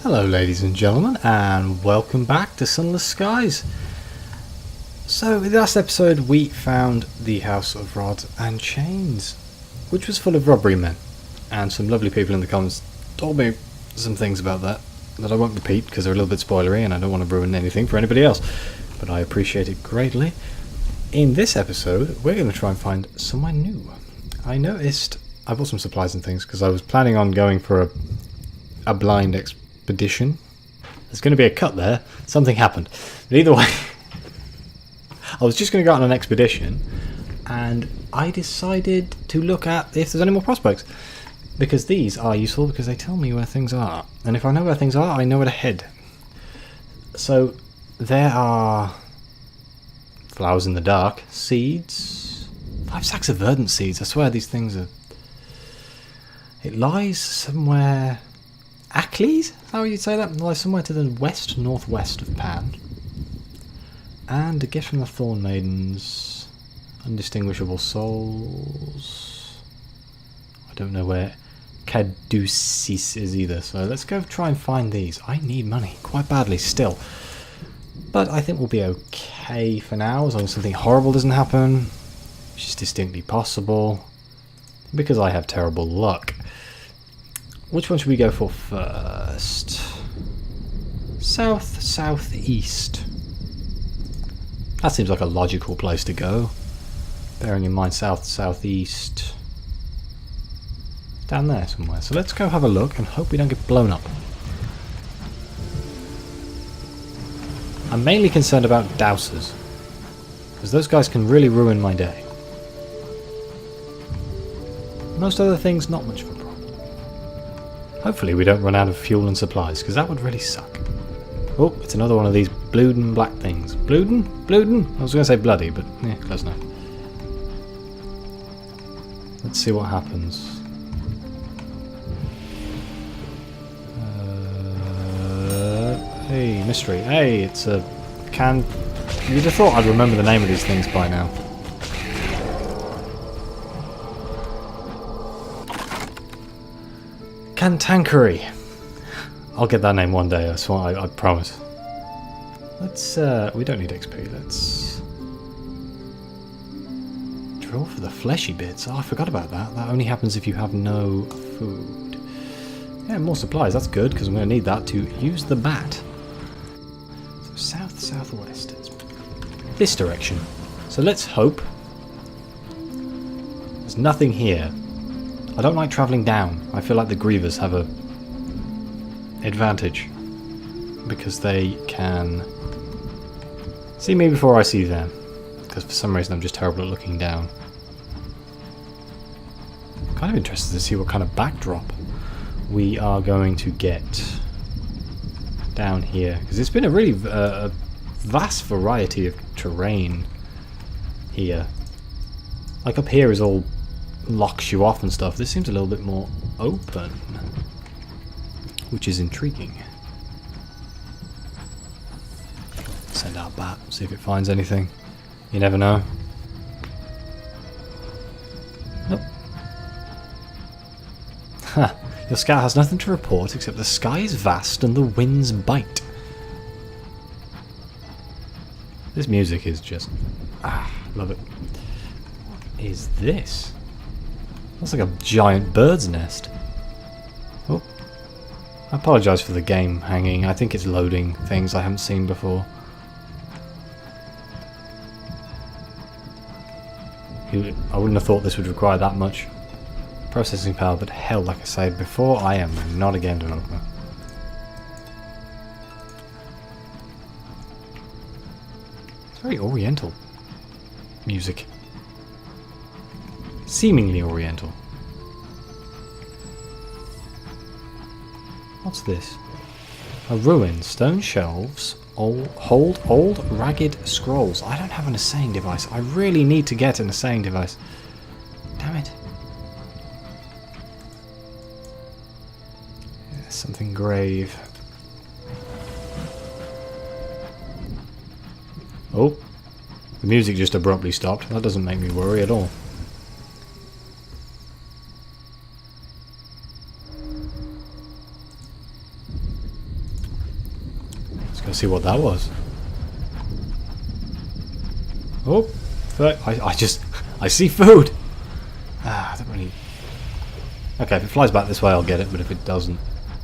Hello ladies and gentlemen, and welcome back to Sunless Skies. So in the last episode we found the House of Rods and Chains, which was full of robbery men, and some lovely people in the comments told me some things about that I won't repeat because they're a little bit spoilery and I don't want to ruin anything for anybody else, but I appreciate it greatly. In this episode we're going to try and find somewhere new. I noticed I bought some supplies and things because I was planning on going for a blind expedition. There's going to be a cut there. Something happened. But either way, I was just going to go on an expedition and I decided to look at if there's any more prospects. Because these are useful because they tell me where things are. And if I know where things are, I know where to head. So there are flowers in the dark, seeds, 5 sacks of verdant seeds. I swear these things are... It lies somewhere... Ackley's? How would you say that? It lies somewhere to the west-northwest of Pan. And a gift from the Thorn Maidens. Undistinguishable souls. I don't know where Caduceus is either, so let's go try and find these. I need money quite badly still. But I think we'll be okay for now, as long as something horrible doesn't happen, which is distinctly possible, because I have terrible luck. Which one should we go for first? South, southeast. That seems like a logical place to go. Bearing in mind south, southeast. Down there somewhere. So let's go have a look and hope we don't get blown up. I'm mainly concerned about dousers, because those guys can really ruin my day. Most other things, not much of a problem. Hopefully we don't run out of fuel and supplies, because that would really suck. Oh, it's another one of these Bluden black things. Bluden? Bluden? I was going to say bloody, but yeah, close enough. Let's see what happens. Hey, mystery. Hey, it's a can... You'd have thought I'd remember the name of these things by now. Cantankerous. I'll get that name one day, I swear, I promise. Let's, we don't need XP, let's... Drill for the fleshy bits. Oh, I forgot about that. That only happens if you have no food. Yeah, more supplies, that's good, because I'm going to need that to use the bat. So south, southwest. It's this direction. So let's hope there's nothing here. I don't like travelling down. I feel like the Grievers have a advantage because they can see me before I see them, because for some reason I'm just terrible at looking down. Kind of interested to see what kind of backdrop we are going to get down here, because it's been a really vast variety of terrain here. Like up here is all locks you off and stuff. This seems a little bit more open, which is intriguing. Send out bat, see if it finds anything. You never know. Nope. Ha! Your scout has nothing to report except the sky is vast and the winds bite. This music is just... love it. What is this? Looks like a giant bird's nest. Oh. I apologise for the game hanging. I think it's loading things I haven't seen before. I wouldn't have thought this would require that much processing power, but hell, like I said before, I am not a game developer. It's very oriental music. Seemingly oriental. What's this? A ruin, stone shelves, hold old ragged scrolls. I don't have an assaying device. I really need to get an assaying device. Damn it. Yeah, something grave. Oh, the music just abruptly stopped. That doesn't make me worry at all. Let's see what that was. Oh, fuck. I see food. I don't really... Okay, if it flies back this way, I'll get it, but if it doesn't,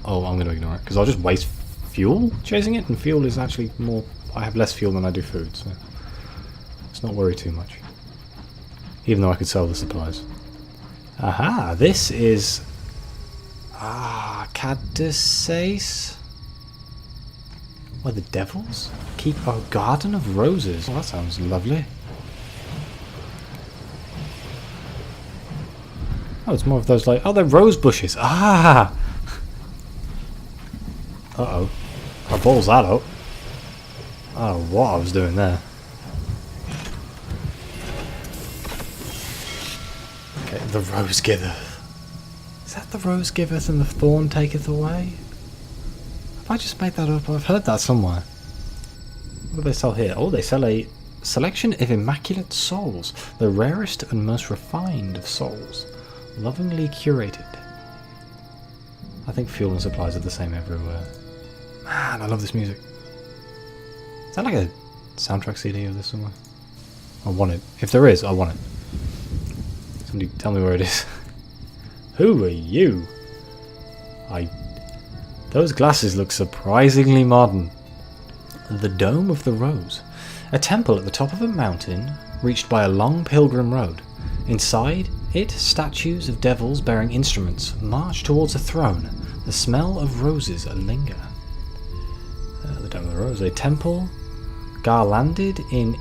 oh, I'm going to ignore it, because I'll just waste fuel chasing it, and fuel is actually more... I have less fuel than I do food, so let's not worry too much. Even though I could sell the supplies. Aha, this is... Caduceus? What, the devils? Keep a garden of roses. Oh, that sounds lovely. Oh, it's more of those like... Oh, they're rose bushes. Ah! Uh-oh. I balls that up. I don't know what I was doing there. Okay, the rose giveth. Is that the rose giveth and the thorn taketh away? Have I just made that up? I've heard that somewhere. What do they sell here? Oh, they sell a selection of immaculate souls. The rarest and most refined of souls. Lovingly curated. I think fuel and supplies are the same everywhere. Man, I love this music. Is that like a soundtrack CD of this somewhere? I want it. If there is, I want it. Somebody tell me where it is. Who are you? Those glasses look surprisingly modern. The Dome of the Rose. A temple at the top of a mountain, reached by a long pilgrim road. Inside it, statues of devils bearing instruments march towards a throne. The smell of roses linger. The Dome of the Rose. A temple garlanded in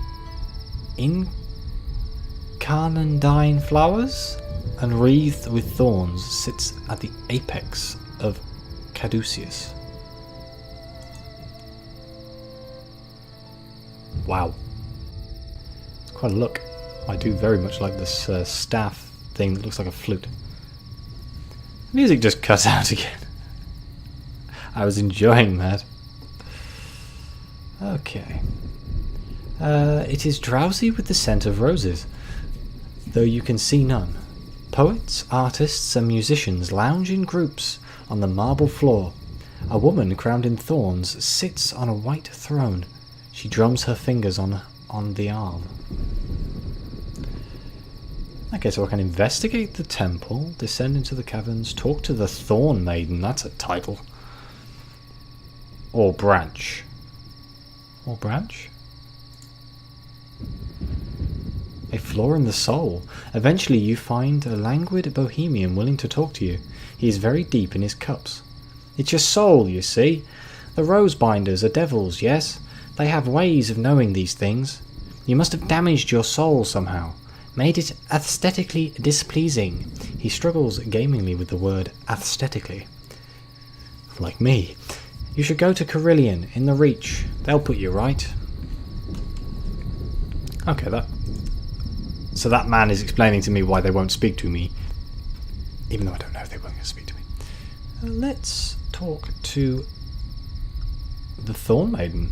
incarnadine flowers and wreathed with thorns sits at the apex of Caduceus. Wow. It's quite a look. I do very much like this staff thing that looks like a flute. The music just cuts out again. I was enjoying that. Okay. It is drowsy with the scent of roses, though you can see none. Poets, artists, and musicians lounge in groups on the marble floor. A woman crowned in thorns sits on a white throne. She drums her fingers on the arm. Okay, so I can investigate the temple, descend into the caverns, talk to the Thorn Maiden. That's a title. Or branch. Or branch? A flaw in the soul. Eventually you find a languid bohemian willing to talk to you. He is very deep in his cups. It's your soul, you see. The rose binders are devils, yes? They have ways of knowing these things. You must have damaged your soul somehow. Made it aesthetically displeasing. He struggles gamingly with the word aesthetically. Like me. You should go to Carillion in the Reach. They'll put you right. Okay, so that man is explaining to me why they won't speak to me. Even though I don't know if they won't speak to me. Let's talk to the Thorn Maiden.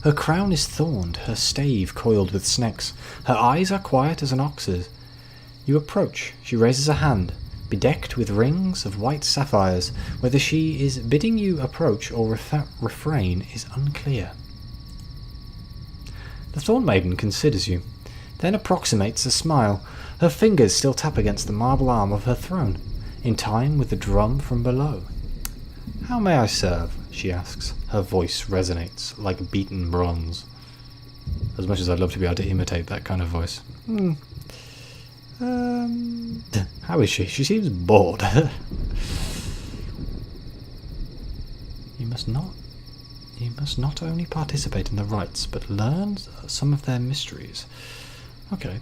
Her crown is thorned, her stave coiled with snakes. Her eyes are quiet as an ox's. You approach. She raises a hand, bedecked with rings of white sapphires. Whether she is bidding you approach or refrain is unclear. The Thorn Maiden considers you, then approximates a smile. Her fingers still tap against the marble arm of her throne, in time with the drum from below. How may I serve? She asks. Her voice resonates like beaten bronze. As much as I'd love to be able to imitate that kind of voice. How is she? She seems bored. You must not only participate in the rites, but learn some of their mysteries. Okay.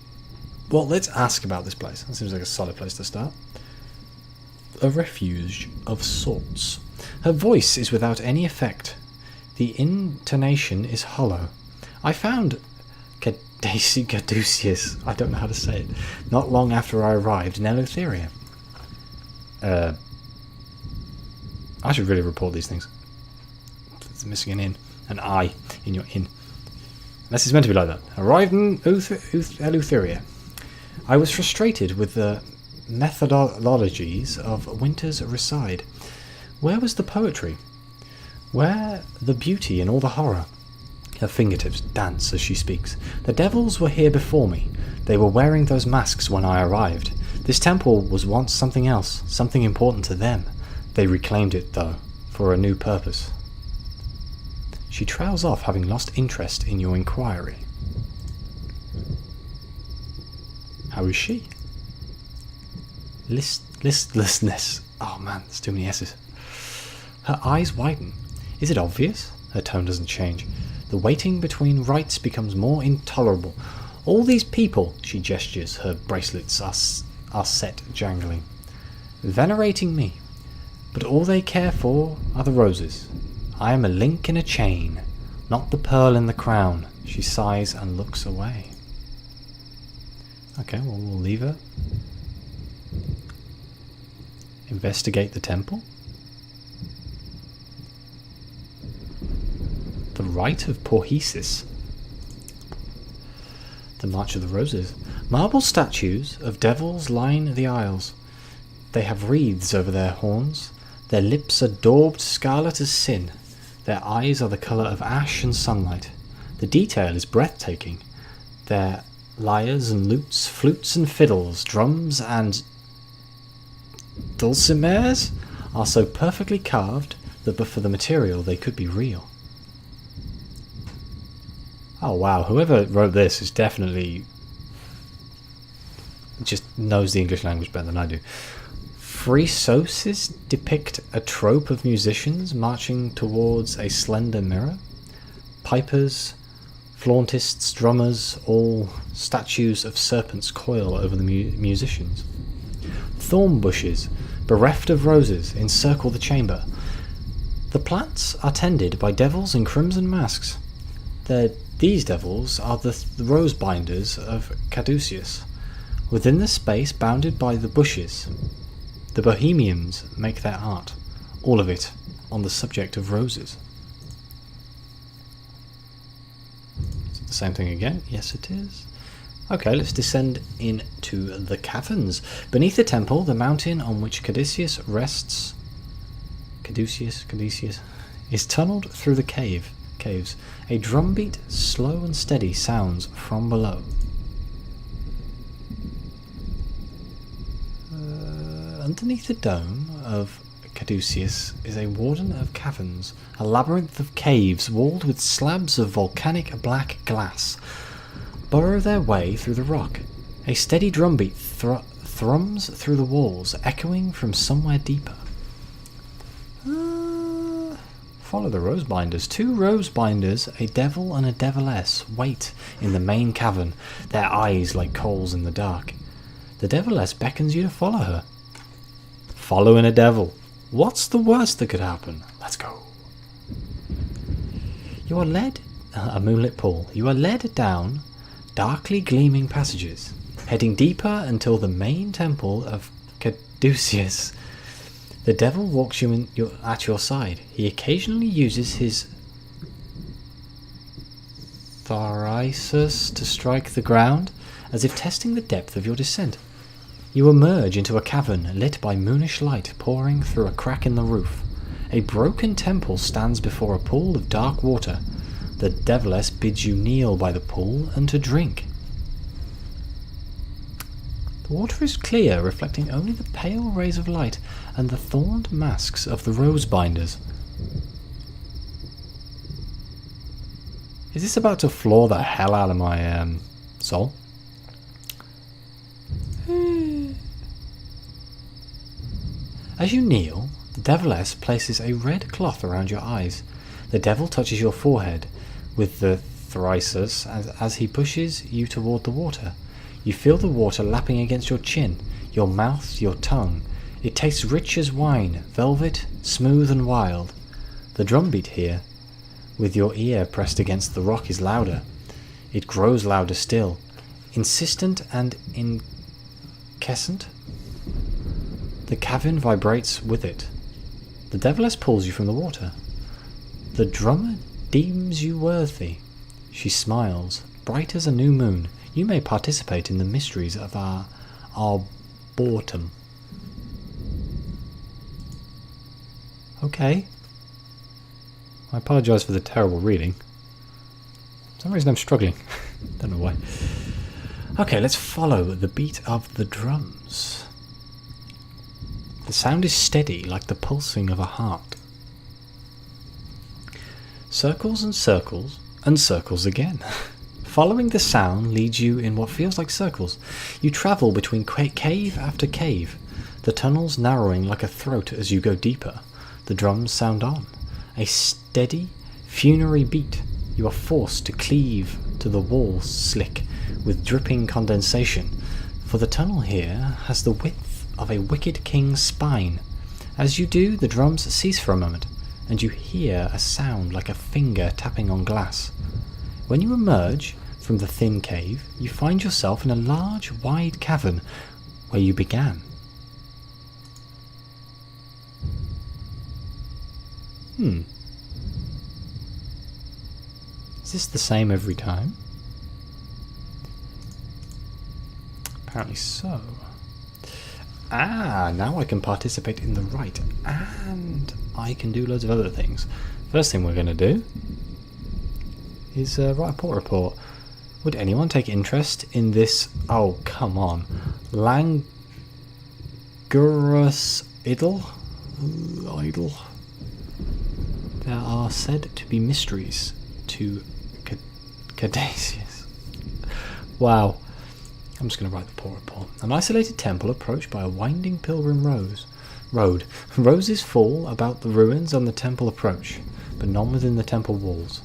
Well, let's ask about this place. That seems like a solid place to start. A refuge of sorts. Her voice is without any effect. The intonation is hollow. I found Caduceus, I don't know how to say it, not long after I arrived in Eleutheria. I should really report these things. It's missing an I in your in. Unless it's meant to be like that. Arrived in Eleutheria. I was frustrated with the methodologies of Winter's Reside. Where was the poetry? Where the beauty and all the horror? Her fingertips dance as she speaks. The devils were here before me. They were wearing those masks when I arrived. This temple was once something else, something important to them. They reclaimed it, though, for a new purpose. She trails off, having lost interest in your inquiry. How is she? Listlessness. Oh man, there's too many S's. Her eyes widen. Is it obvious? Her tone doesn't change. The waiting between rites becomes more intolerable. All these people, she gestures, her bracelets are set jangling, venerating me, but all they care for are the roses. I am a link in a chain, not the pearl in the crown. She sighs and looks away. Okay, well, we'll leave her. Investigate the temple. The Rite of Porhesis. The March of the Roses. Marble statues of devils line the aisles. They have wreaths over their horns. Their lips are daubed scarlet as sin. Their eyes are the colour of ash and sunlight. The detail is breathtaking. Their lyres and lutes, flutes and fiddles, drums and dulcimers are so perfectly carved that but for the material they could be real. Oh wow, whoever wrote this is definitely just knows the English language better than I do. Friezoses depict a trope of musicians marching towards a slender mirror. Pipers, flautists, drummers, all statues of serpents coil over the musicians. Thorn bushes, bereft of roses, encircle the chamber. The plants are tended by devils in crimson masks. These devils are the rose binders of Caduceus. Within the space bounded by the bushes, the Bohemians make their art, all of it on the subject of roses. Is it the same thing again? Yes, it is. Okay, let's descend into the caverns. Beneath the temple, the mountain on which Caduceus rests, Caduceus, is tunneled through the caves. A drumbeat, slow and steady, sounds from below. Underneath the dome of Caduceus is a warden of caverns, a labyrinth of caves walled with slabs of volcanic black glass burrow their way through the rock. A steady drumbeat thrums through the walls, echoing from somewhere deeper. Follow the rose binders. 2 rose binders, a devil and a deviless, wait in the main cavern, their eyes like coals in the dark. The deviless beckons you to follow her. Following a devil. What's the worst that could happen? Let's go. You are led... a moonlit pool. You are led down darkly gleaming passages, heading deeper until the main temple of Caduceus. The devil walks at your side. He occasionally uses his thyrsus to strike the ground, as if testing the depth of your descent. You emerge into a cavern lit by moonish light pouring through a crack in the roof. A broken temple stands before a pool of dark water. The deviless bids you kneel by the pool and to drink. The water is clear, reflecting only the pale rays of light and the thorned masks of the rose binders. Is this about to floor the hell out of my soul? As you kneel, the deviless places a red cloth around your eyes. The devil touches your forehead with the thyrsus as he pushes you toward the water. You feel the water lapping against your chin, your mouth, your tongue. It tastes rich as wine, velvet, smooth and wild. The drumbeat here, with your ear pressed against the rock, is louder. It grows louder still, insistent and incessant. The cavern vibrates with it. The deviless pulls you from the water. The drummer deems you worthy. She smiles, bright as a new moon. You may participate in the mysteries of our arboretum. Okay. I apologise for the terrible reading. For some reason I'm struggling. Don't know why. Okay, let's follow the beat of the drums. The sound is steady, like the pulsing of a heart. Circles and circles, and circles again. Following the sound leads you in what feels like circles. You travel between cave after cave, the tunnels narrowing like a throat as you go deeper. The drums sound on. A steady, funerary beat. You are forced to cleave to the walls slick with dripping condensation, for the tunnel here has the width of a wicked king's spine. As you do, the drums cease for a moment, and you hear a sound like a finger tapping on glass. When you emerge from the thin cave, you find yourself in a large, wide cavern where you began. Is this the same every time? Apparently so. Now I can participate in the rite, and I can do loads of other things. First thing we're going to do is write a port report. Would anyone take interest in this? Oh, come on. Langurus idol? Idol? There are said to be mysteries to Caduceus. Wow. I'm just going to write the port report. An isolated temple approached by a winding pilgrim road. Roses fall about the ruins on the temple approach, but none within the temple walls.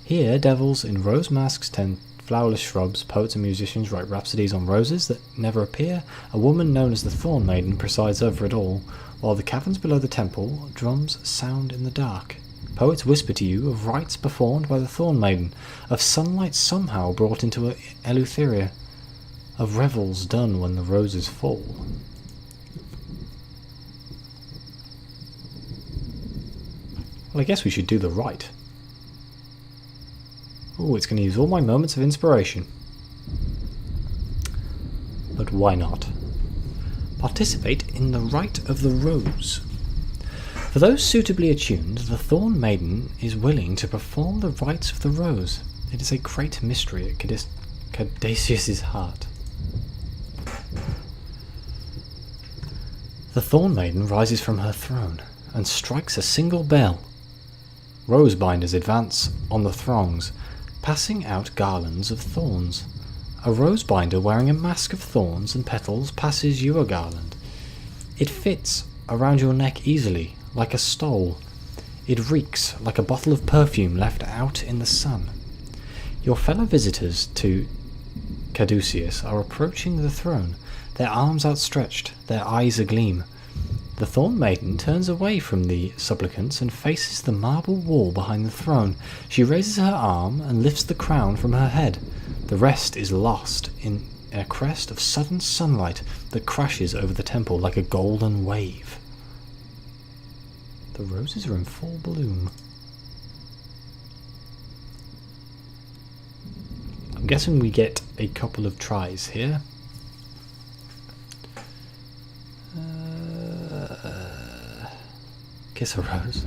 Here, devils in rose masks tend flowerless shrubs. Poets and musicians write rhapsodies on roses that never appear. A woman known as the Thorn Maiden presides over it all, while the caverns below the temple drums sound in the dark. Poets whisper to you of rites performed by the Thorn Maiden, of sunlight somehow brought into Eleutheria, of revels done when the roses fall. Well, I guess we should do the rite. Oh, it's going to use all my moments of inspiration. But why not? Participate in the rite of the rose. For those suitably attuned, the Thorn Maiden is willing to perform the rites of the rose. It is a great mystery at Caduceus' heart. The Thorn Maiden rises from her throne and strikes a single bell. Rose binders advance on the throngs, passing out garlands of thorns. A rose binder wearing a mask of thorns and petals passes you a garland. It fits around your neck easily, like a stole. It reeks like a bottle of perfume left out in the sun. Your fellow visitors to Caduceus are approaching the throne, their arms outstretched, their eyes agleam. The Thorn Maiden turns away from the supplicants and faces the marble wall behind the throne. She raises her arm and lifts the crown from her head. The rest is lost in a crest of sudden sunlight that crashes over the temple like a golden wave. The roses are in full bloom. I'm guessing we get a couple of tries here. Kiss a rose.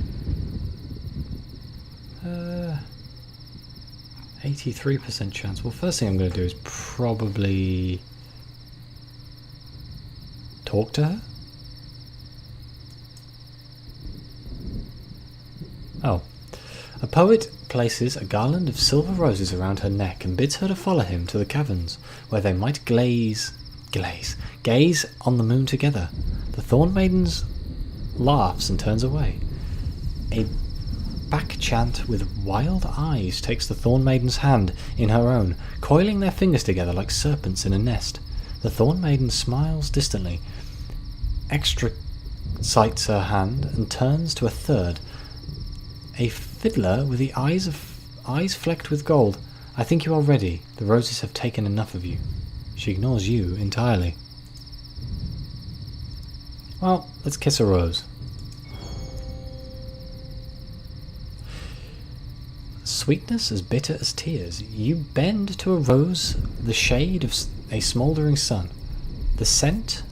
83% chance. Well, first thing I'm going to do is probably talk to her. Oh. A poet places a garland of silver roses around her neck and bids her to follow him to the caverns, where they might gaze on the moon together. The Thorn Maiden laughs and turns away. A back chant with wild eyes takes the Thorn Maiden's hand in her own, coiling their fingers together like serpents in a nest. The Thorn Maiden smiles distantly, extricites her hand, and turns to a third. A fiddler with the eyes flecked with gold. I think you are ready. The roses have taken enough of you. She ignores you entirely. Well, let's kiss a rose. Sweetness as bitter as tears. You bend to a rose, the shade of a smouldering sun. The scent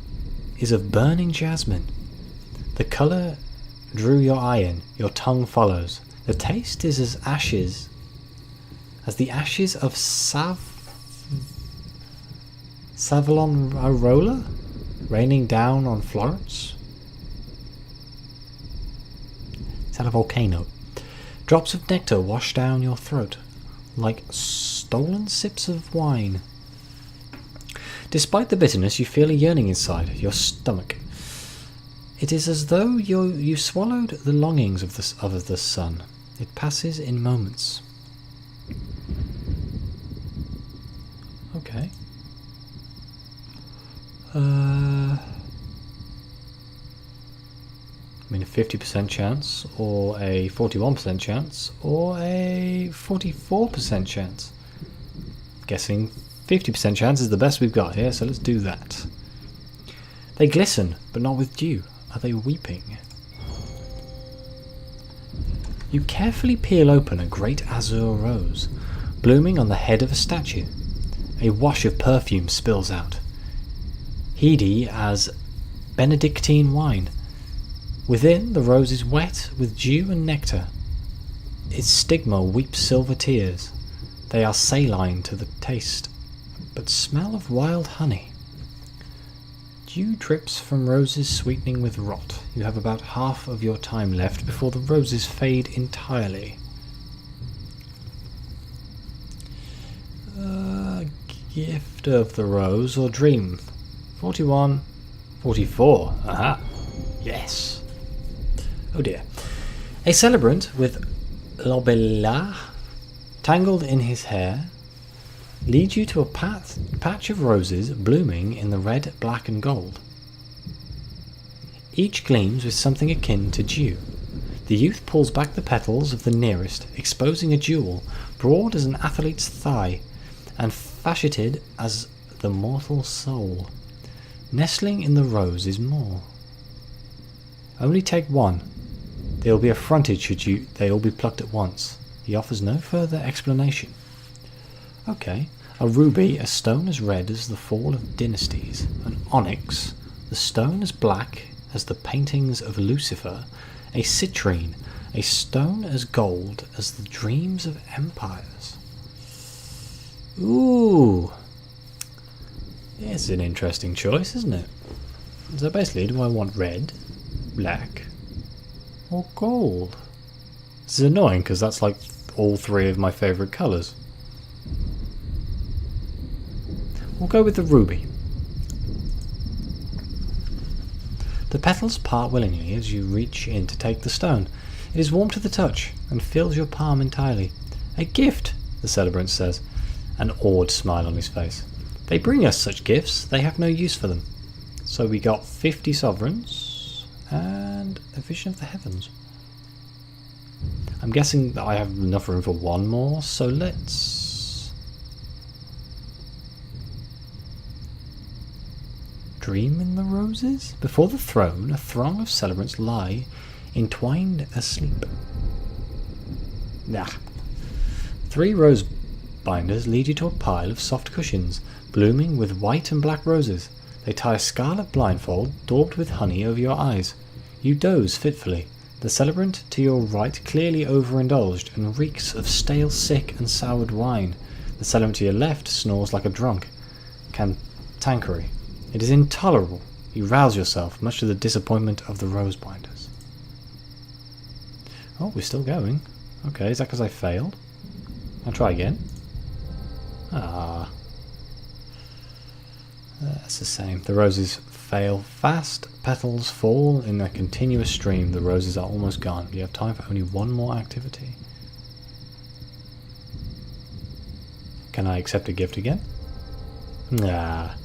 is of burning jasmine. The colour drew your eye in. Your tongue follows. The taste is as the ashes of Savonarola raining down on Florence. Is that a volcano? Drops of nectar wash down your throat like stolen sips of wine. Despite the bitterness, you feel a yearning inside your stomach. It is as though you swallowed the longings of the sun. It passes in moments. Okay. I mean, a 50% chance, or a 41% chance, or a 44% chance. Guessing 50% chance is the best we've got here, so let's do that. They glisten, but not with dew. Are they weeping? You carefully peel open a great azure rose, blooming on the head of a statue. A wash of perfume spills out, heady as Benedictine wine. Within, the rose is wet with dew and nectar. Its stigma weeps silver tears. They are saline to the taste, but smell of wild honey. Dew drips from roses sweetening with rot. You have about half of your time left before the roses fade entirely. Gift of the rose or dream? 41, 44. Aha. Yes. Oh dear. A celebrant with lobella tangled in his hair leads you to a patch of roses blooming in the red, black and gold. Each gleams with something akin to dew. The youth pulls back the petals of the nearest, exposing a jewel broad as an athlete's thigh and faceted as the mortal soul. Nestling in the rose is more. Only take one. They will be affronted should they all be plucked at once. He offers no further explanation. Okay. A ruby, a stone as red as the fall of dynasties. An onyx, the stone as black as the paintings of Lucifer. A citrine, a stone as gold as the dreams of empires. Ooh. It's an interesting choice, isn't it? So basically, do I want red, black, or gold? This is annoying because that's like all three of my favourite colours. We'll go with the ruby. The petals part willingly as you reach in to take the stone. It is warm to the touch and fills your palm entirely. A gift, the celebrant says, an awed smile on his face. They bring us such gifts, they have no use for them. So we got 50 sovereigns and a vision of the heavens. I'm guessing that I have enough room for one more, so let's dream in the roses. Before the throne, a throng of celebrants lie entwined asleep. Ah. 3 rose binders lead you to a pile of soft cushions, blooming with white and black roses. They tie a scarlet blindfold daubed with honey over your eyes. You doze fitfully. The celebrant to your right clearly overindulged and reeks of stale, sick and soured wine. The celebrant to your left snores like a drunk. Cantankerous. It is intolerable. You rouse yourself, much to the disappointment of the rose binders. Oh, we're still going. Okay, is that because I failed? I'll try again. Ah. That's the same. The roses fail fast. Petals fall in a continuous stream. The roses are almost gone. You have time for only one more activity. Can I accept a gift again? Ah.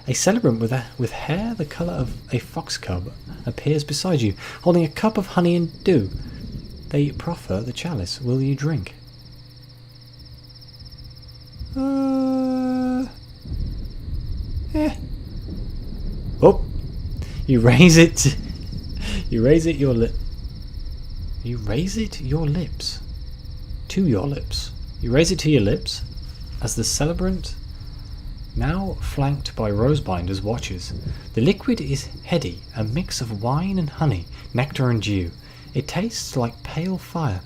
A celebrant with hair the colour of a fox cub appears beside you, holding a cup of honey and dew. They proffer the chalice. Will you drink? Oh, you raise it. You raise it your lip. You raise it your lips. To your lips. You raise it to your lips as the celebrant now flanked by rosebinders watchers. The liquid is heady, a mix of wine and honey, nectar and dew. It tastes like pale fire.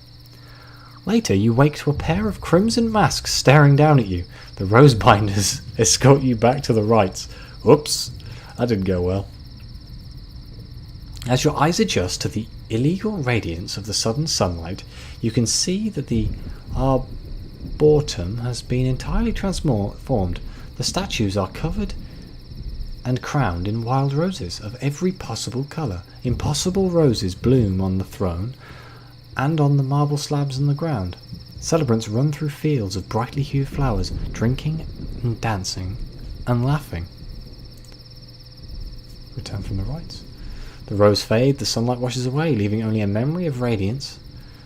Later, you wake to a pair of crimson masks staring down at you. The rosebinders escort you back to the rites. Whoops, that didn't go well. As your eyes adjust to the illegal radiance of the southern sunlight, you can see that the arboretum has been entirely transformed. The statues are covered and crowned in wild roses of every possible colour. Impossible roses bloom on the throne and on the marble slabs on the ground. Celebrants run through fields of brightly hued flowers, drinking and dancing and laughing. Return from the rites. The rose fade, the sunlight washes away, leaving only a memory of radiance.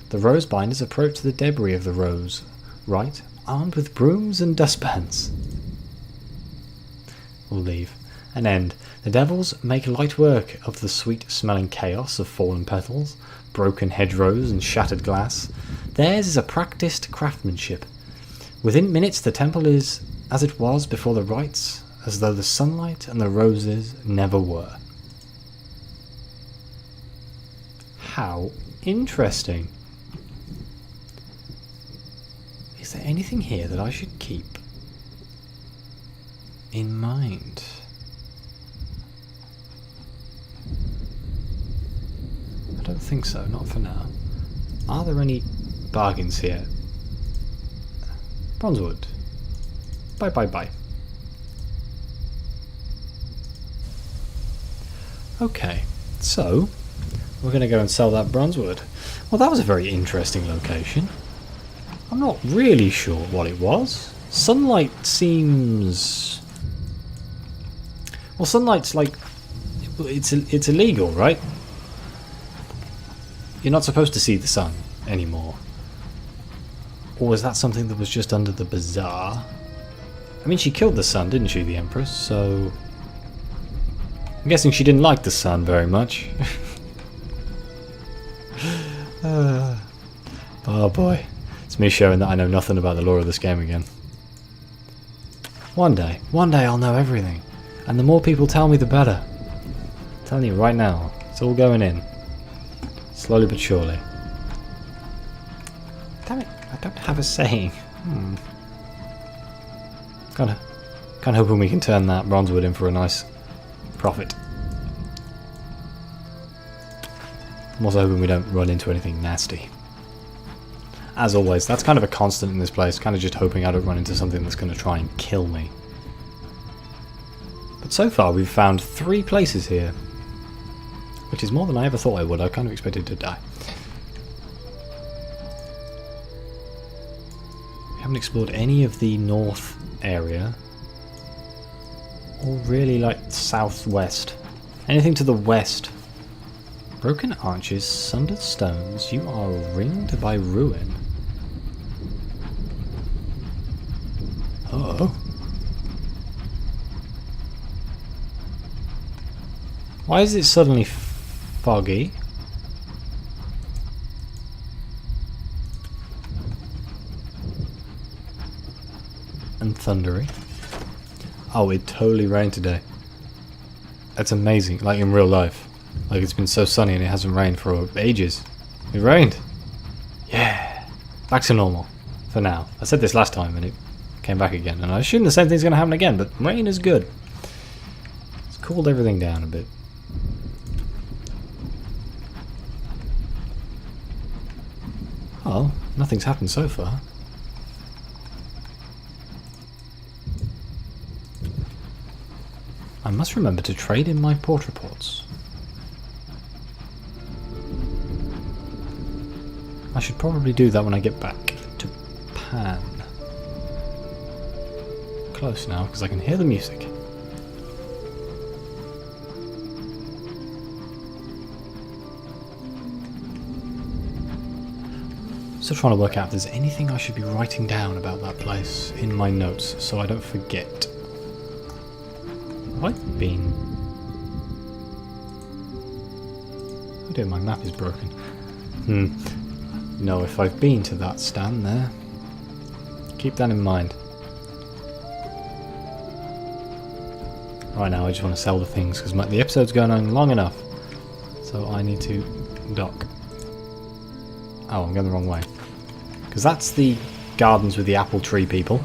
The rose binders approach the debris of the rose rite, armed with brooms and dustpans. We'll leave. An end. The devils make light work of the sweet-smelling chaos of fallen petals, broken hedgerows and shattered glass. Theirs is a practiced craftsmanship. Within minutes the temple is as it was before the rites, as though the sunlight and the roses never were. How interesting. Is there anything here that I should keep in mind? I don't think so, not for now. Are there any bargains here? Bronzewood. Bye bye bye. Okay, so we're going to go and sell that bronzewood. Well, that was a very interesting location. I'm not really sure what it was. Sunlight seems... Well, sunlight's like... It's illegal, right? You're not supposed to see the sun anymore. Or was that something that was just under the bazaar? I mean, she killed the sun, didn't she, the Empress? So... I'm guessing she didn't like the sun very much. Oh boy. It's me showing that I know nothing about the lore of this game again. One day I'll know everything. And the more people tell me, the better. I'm telling you right now, it's all going in. Slowly but surely. Damn it, I don't have a saying. Kinda hoping we can turn that bronzewood in for a nice profit. I'm also hoping we don't run into anything nasty. As always, that's kind of a constant in this place, kind of just hoping I don't run into something that's going to try and kill me. But so far we've found 3 places here, which is more than I ever thought I would. I kind of expected to die. We haven't explored any of the north area, or really like southwest. Anything to the west. Broken arches, sundered stones, you are ringed by ruin. Uh-oh. Why is it suddenly foggy? And thundery. Oh, it totally rained today. That's amazing, like in real life. Like it's been so sunny and it hasn't rained for ages. It rained. Yeah. Back to normal. For now. I said this last time and it came back again. And I assume the same thing's going to happen again, but rain is good. It's cooled everything down a bit. Oh, nothing's happened so far. I must remember to trade in my port reports. I should probably do that when I get back to Pan. Close now, because I can hear the music. Still trying to work out if there's anything I should be writing down about that place in my notes so I don't forget. Have I been... Oh dear, my map is broken. No, if I've been to that stand there. Keep that in mind. Right now I just want to sell the things because the episode's going on long enough. So I need to dock. Oh, I'm going the wrong way. Because that's the gardens with the apple tree people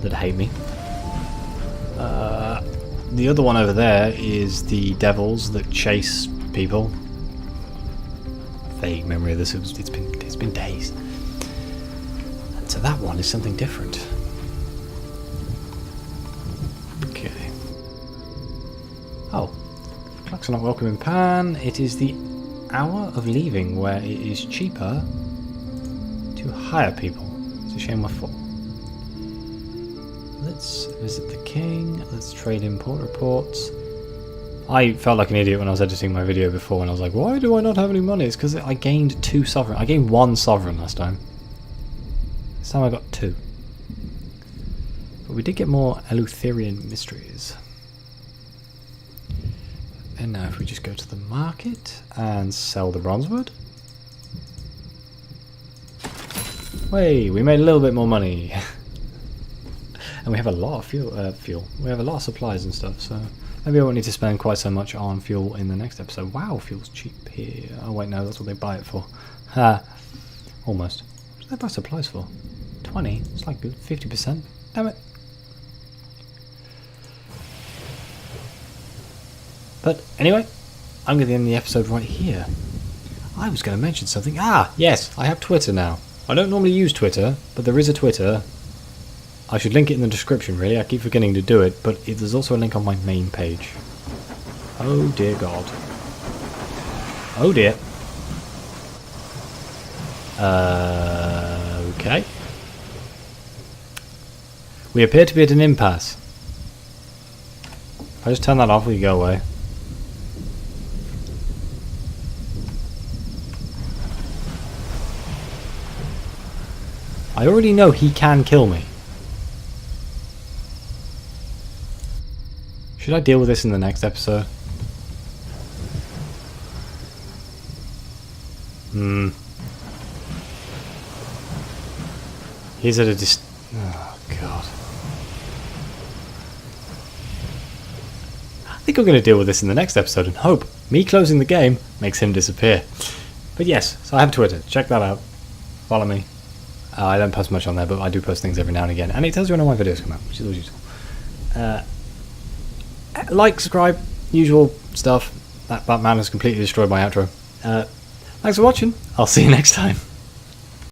that hate me. The other one over there is the devils that chase people. Vague memory of this. It's been days. And so that one is something different. Okay. Oh, clocks are not welcome in Pan. It is the hour of leaving where it is cheaper to hire people. It's a shame we're full. Let's visit the king. Let's trade import reports. I felt like an idiot when I was editing my video before and I was like, why do I not have any money? It's because I gained 2 sovereign. I gained 1 sovereign last time. This time I got 2. But we did get more Eleutherian mysteries. And now if we just go to the market and sell the bronzewood. Hey, we made a little bit more money. And we have a lot of fuel. We have a lot of supplies and stuff, so maybe I won't need to spend quite so much on fuel in the next episode. Wow, fuel's cheap here. Oh wait, no, that's what they buy it for. Ha! Almost. What do they buy supplies for? 20? It's like 50%. Damn it. But anyway, I'm going to end the episode right here. I was going to mention something. Ah, yes, I have Twitter now. I don't normally use Twitter, but there is a Twitter. I should link it in the description, really. I keep forgetting to do it, but there's also a link on my main page. Oh dear God. Oh dear. Okay. We appear to be at an impasse. If I just turn that off, we go away. I already know he can kill me. Should I deal with this in the next episode? He's at a oh God. I think I'm going to deal with this in the next episode and hope me closing the game makes him disappear. But yes, so I have Twitter. Check that out. Follow me. I don't post much on there, but I do post things every now and again. And it tells you when all my videos come out, which is always useful. Like, subscribe, usual stuff. That man has completely destroyed my outro. Thanks for watching. I'll see you next time.